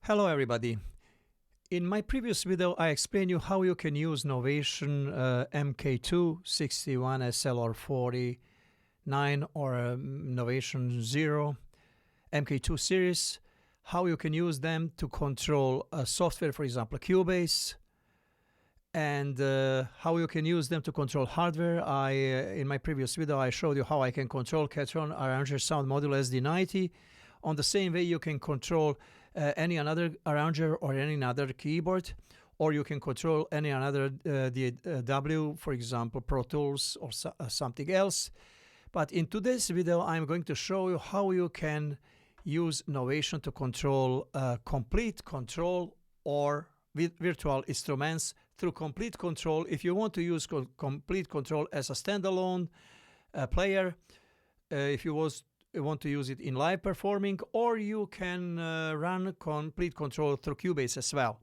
Hello everybody. In my previous video I explained you how you can use Novation MK2 61 SLR 49 or Novation 0 MK2 series, how you can use them to control software, for example Cubase, and how you can use them to control hardware. In my previous video I showed you how I can control Ketron Arranger Sound Module SD90. On the same way you can control any another arranger or any another keyboard, or you can control any another DAW, for example Pro Tools or something else. But in today's video I'm going to show you how you can use Novation to control Komplete Kontrol or virtual instruments through Komplete Kontrol. If you want to use Komplete Kontrol as a standalone player, if you want to use it in live performing, or you can run Komplete Kontrol through Cubase as well.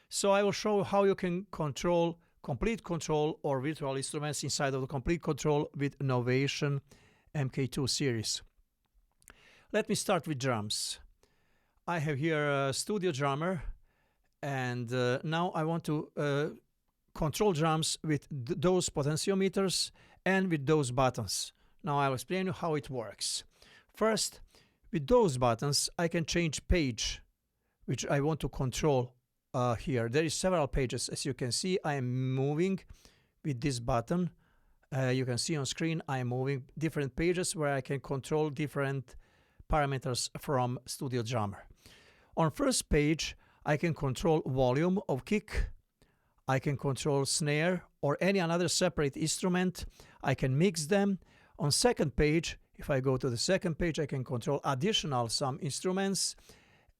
So I will show you how you can control Komplete Kontrol or virtual instruments inside of the Komplete Kontrol with Novation MK2 series. Let me start with drums. I have here a studio drummer, and now I want to control drums with those potentiometers and with those buttons. Now I'll explain you how it works. First, with those buttons I can change page which I want to control here. There is several pages. As you can see, I am moving with this button. You can see on screen I am moving different pages where I can control different parameters from Studio Drummer. On first page I can control volume of kick, I can control snare or any another separate instrument, I can mix them. On second page, if I go to the second page, I can control additional some instruments,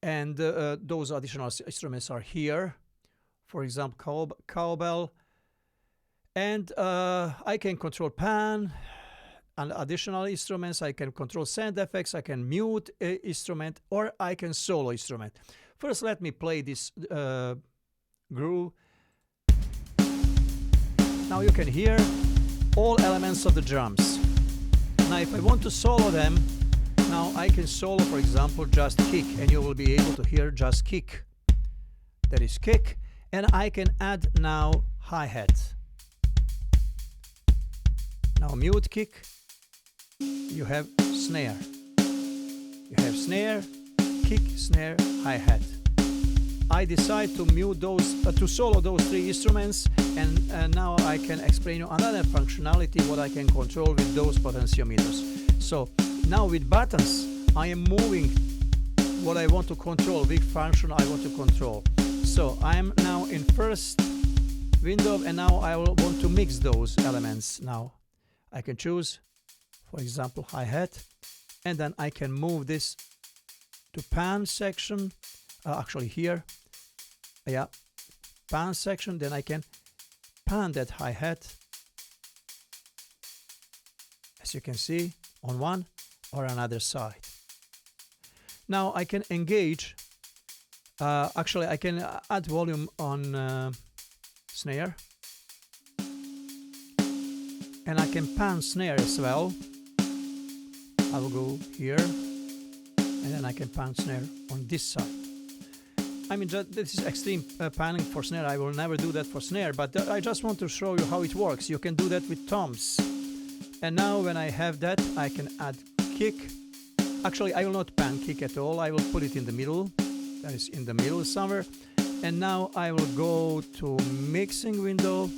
and those additional instruments are here, for example cowbell, and I can control pan and additional instruments. I can control sound effects, I can mute instrument, or I can solo instrument. First let me play this groove. Now you can hear all elements of the drums. Now if I want to solo them, now I can solo, for example, just kick, and you will be able to hear just kick. That is kick, and I can add now hi-hat. Now mute kick, you have snare. You have snare, kick, snare, hi-hat. I decide to mute those, to solo those three instruments, and now I can explain you another functionality what I can control with those potentiometers. So now with buttons I am moving what I want to control, which function I want to control. So I am now in first window, and now I will want to mix those elements. Now I can choose, for example, hi-hat, and then I can move this to pan section. Actually here, yeah, pan section, then I can pan that hi-hat, as you can see, on one or another side. Now I can engage, actually I can add volume on snare, and I can pan snare as well. I will go here, and then I can pan snare on this side. I mean, this is extreme panning for snare. I will never do that for snare, but I just want to show you how it works. You can do that with toms. And now when I have that, I can add kick. Actually, I will not pan kick at all. I will put it in the middle. That is in the middle somewhere. And now I will go to mixing window,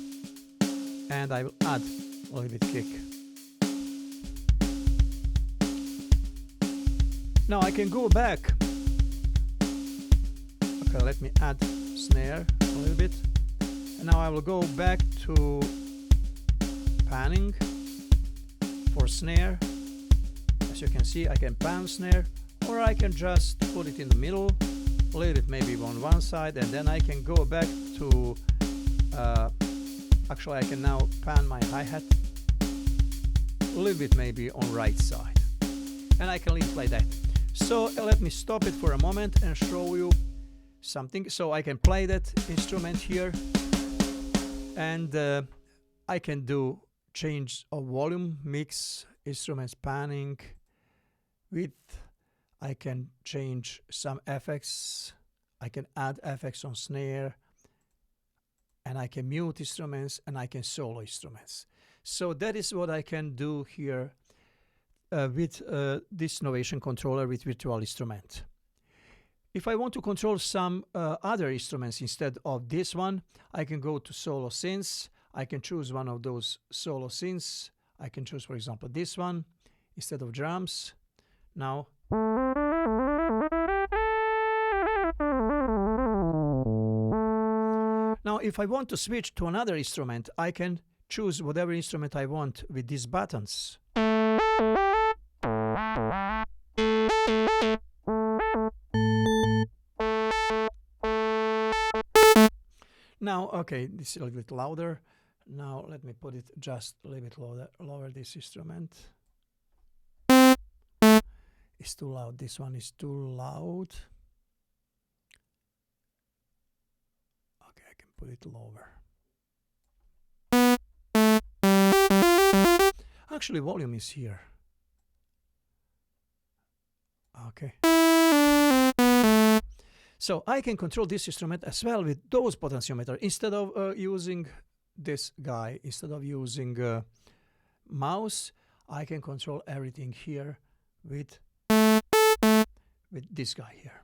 and I will add a little bit kick. Now I can go back. Okay, let me add snare a little bit, and now I will go back to panning for snare. As you can see, I can pan snare, or I can just put it in the middle, a little bit maybe on one side, and then I can go back to actually I can now pan my hi-hat a little bit maybe on right side, and I can leave it like that. So let me stop it for a moment and show you something. So I can play that instrument here, and I can do change of volume, mix, instruments panning, width. I can change some effects I can add effects on snare, and I can mute instruments, and I can solo instruments. So that is what I can do here with this Novation controller with virtual instrument. If I want to control some other instruments instead of this one, I can go to solo synths. I can choose one of those solo synths. I can choose, for example, this one instead of drums. Now, if I want to switch to another instrument, I can choose whatever instrument I want with these buttons. Now, okay, this is a little bit louder. Now let me put it just a little bit lower this instrument. It's too loud. This one is too loud. Okay, I can put it lower. Actually, volume is here. Okay. So I can control this instrument as well with those potentiometers. Instead of using this guy, instead of using mouse, I can control everything here with this guy here.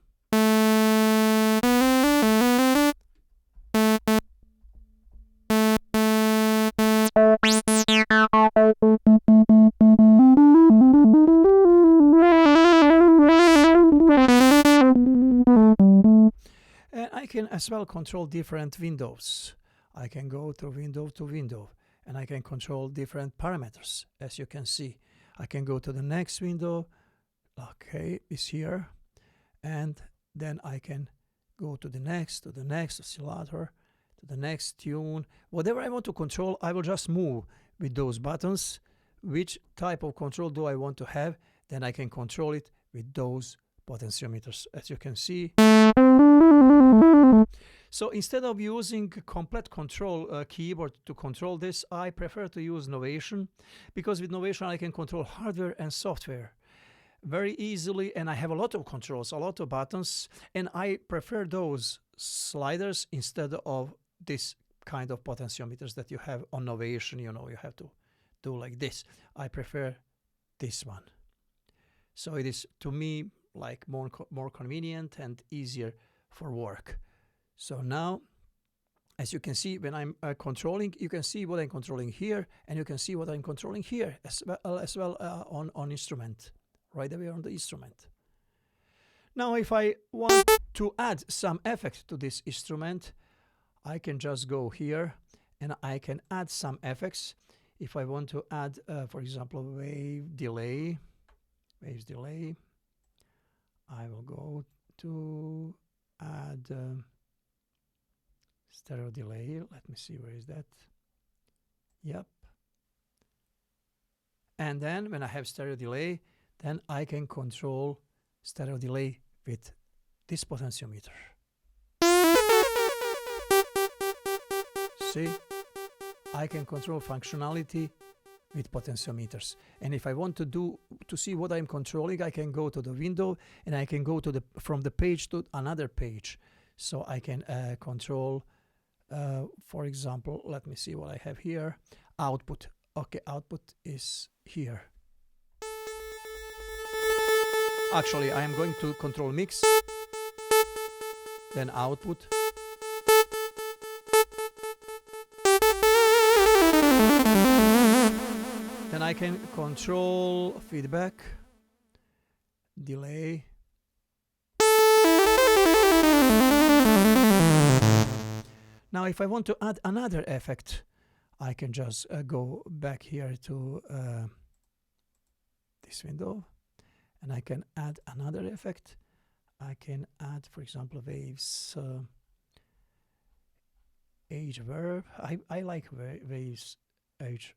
And I can as well control different windows. I can go to window to window, and I can control different parameters. As you can see, I can go to the next window. Okay, it's here. And then I can go to the next oscillator, to the next tune. Whatever I want to control, I will just move with those buttons. Which type of control do I want to have? Then I can control it with those potentiometers, as you can see. So instead of using Komplete Kontrol keyboard to control this, I prefer to use Novation, because with Novation I can control hardware and software very easily, and I have a lot of controls, a lot of buttons, and I prefer those sliders instead of this kind of potentiometers that you have on Novation. You know, you have to do like this. I prefer this one. So it is, to me, like more convenient and easier for work. So now, as you can see, when I'm controlling, you can see what I'm controlling here, and you can see what I'm controlling here as well on instrument, right away on the instrument. Now, if I want to add some effect to this instrument, I can just go here and I can add some effects. If I want to add, for example, waves delay, I will go to add stereo delay. Let me see, where is that? Yep. And then when I have stereo delay, then I can control stereo delay with this potentiometer. See, I can control functionality with potentiometers. And if I want to see what I'm controlling, I can go to the window and I can go to from the page to another page. So I can control, for example, let me see what I have here. Output. Okay, output is here. Actually, I am going to control mix, then output. Then I can control feedback, delay. Now, if I want to add another effect, I can just go back here to this window, and I can add another effect. I can add, for example, waves edge verb. I like waves edge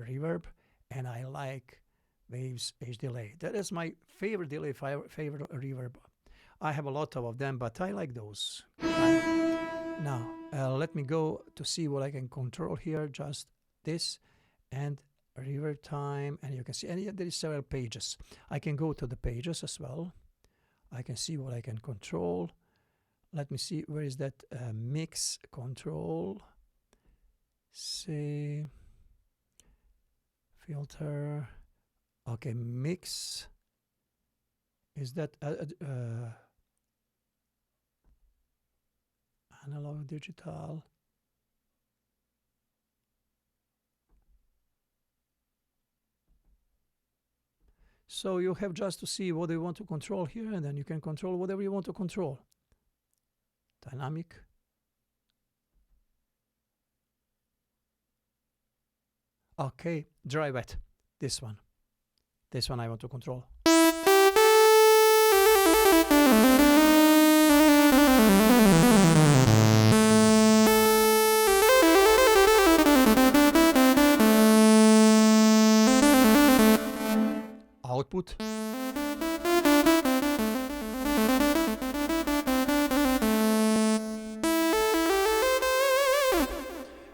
reverb, and I like waves edge delay. That is my favorite delay, favorite reverb. I have a lot of them, but I like those. Now, let me go to see what I can control here. Just this and reverb time, and you can see, and there is several pages. I can go to the pages as well. I can see what I can control. let me see, where is that mix control? Say filter. Okay, mix. Is that analog, digital? So you have just to see what you want to control here, and then you can control whatever you want to control. Dynamic. Okay, dry wet. This one. This one I want to control. Output.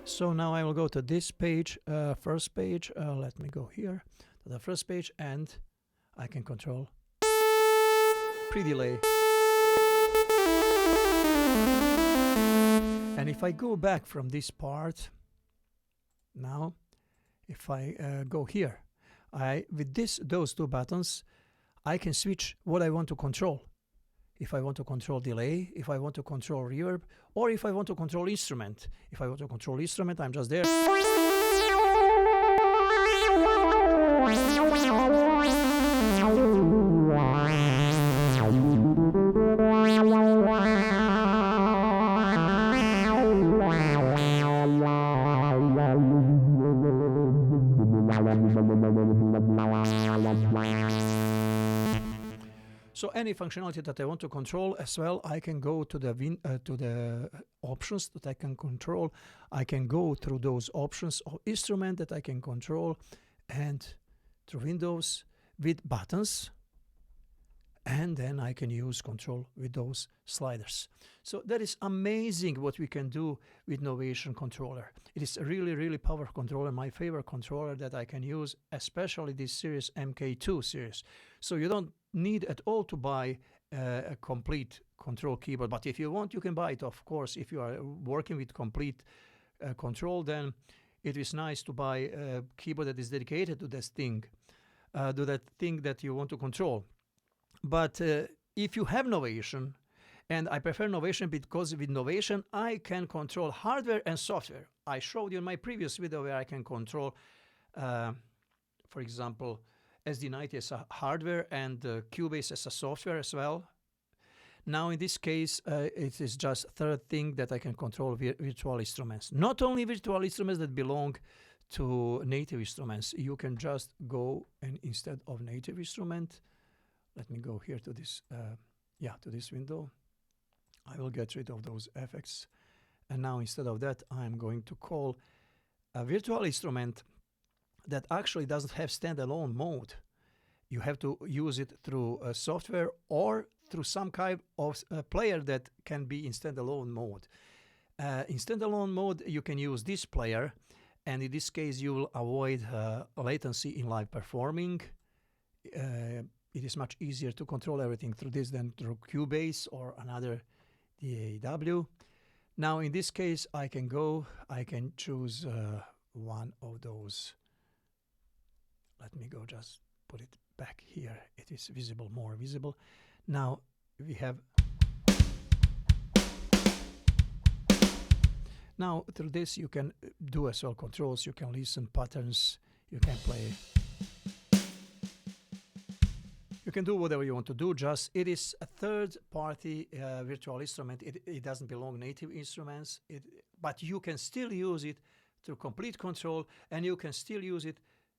So now I will go to this page, first page. Let me go here to the first page, and I can control pre-delay. And if I go back from this part, now, if I go here, with those two buttons, I can switch what I want to control. If I want to control delay, if I want to control reverb, or if I want to control instrument. If I want to control instrument, I'm just there. So any functionality that I want to control as well, I can go to the options that I can control. I can go through those options or instrument that I can control, and through Windows with buttons, and then I can use control with those sliders. So that is amazing what we can do with Novation controller. It is a really powerful controller, my favorite controller that I can use, especially this series MKII series. So you don't need at all to buy a complete control keyboard, but if you want, you can buy it, of course. If you are working with complete control, then it is nice to buy a keyboard that is dedicated to this thing, to that thing that you want to control. But if you have Novation, and I prefer Novation because with Novation I can control hardware and software. I showed you in my previous video where I can control, for example, SD90 as a hardware and Cubase as a software as well. Now in this case, it is just third thing that I can control virtual instruments. Not only virtual instruments that belong to native instruments. You can just go and instead of native instrument, let me go here to this, to this window. I will get rid of those effects. And now instead of that, I'm going to call a virtual instrument that actually doesn't have standalone mode. You have to use it through a software or through some kind of player that can be in standalone mode. In standalone mode, you can use this player, and in this case, you will avoid latency in live performing. It is much easier to control everything through this than through Cubase or another DAW. Now, in this case, I can choose one of those. Let me go just put it back here. It is visible, more visible. Now we have. Now through this you can do as well controls. You can listen patterns. You can play. You can do whatever you want to do. Just it is a third-party virtual instrument. It doesn't belong native instruments. But you can still use it through Komplete Kontrol, and you can still use it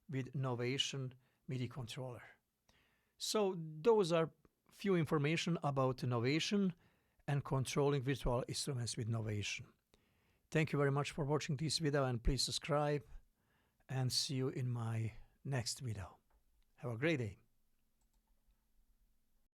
with Novation MIDI controller. So those are few information about Novation and controlling virtual instruments with Novation. Thank you very much for watching this video, and please subscribe, and see you in my next video. Have a great day.